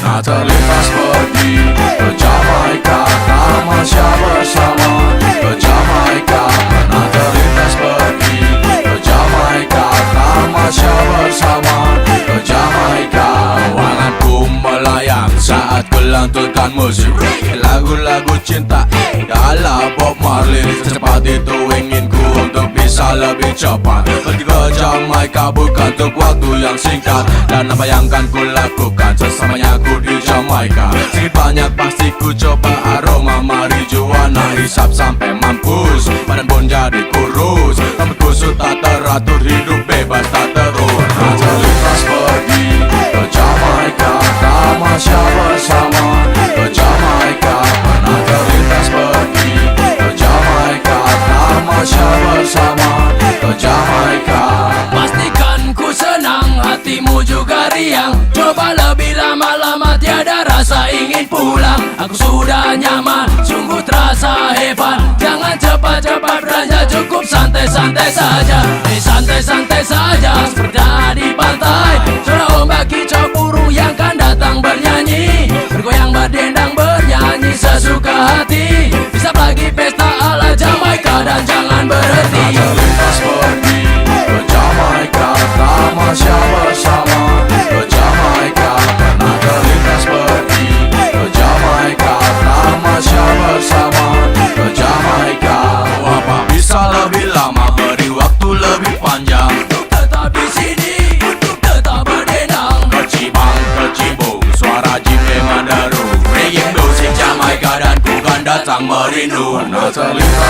Nah terlintas pergi ke Jamaika, tamasya bersama ke Jamaika. Nah terlintas pergi ke Jamaika, tamasya bersama ke Jamaika. Wanganku melayang saat kulantunkan musik lagu-lagu cinta ala Bob Marley. Secepat itu inginku untuk bisa lebih cepat pergi ke Jamaika, bukan untuk waktu yang singkat. Dan apa yang akan ku lakukan sesamanya ku di Jamaika, sedikit banyak pasti ku coba aroma marijuana. Hisap sampai mampus, badan pun jadi kurus, rambut kusut tak teratur, hidup bebas tak terurus. Nah terlintas pergi ke Jamaika, tamasya bersama ke Jamaika. Pernah terlintas pergi ke Jamaika, tamasya bersama ke Jamaika. Pastikan ku senang, hatimu juga riang. Coba lebih lama-lama, tiada rasa ingin pulang. Aku sudah nyaman, sungguh terasa hebat. Jangan cepat-cepat belanja, cukup santai-santai saja. Santai-santai saja, seperti di pantai. Suara ombak kicau burung yang kan datang bernyanyi, bergoyang berdendang bernyanyi sesuka hati. Bisa lagi pesta ala Jamaika dan jangan berhenti. Terlintas pergi ke Jamaika, tamasya bersama ke Jamaika. Pernah terlintas pergi ke Jamaika, tamasya bersama ke Jamaika. Apa bisa lebih lama, beri waktu lebih panjang Untuk tetap di sini, untuk tetap berdendang. Kecibang, kecibung, suara jimbe menderu, reggae musik Jamaika dan ku kan datang merindu. Pernah terlintas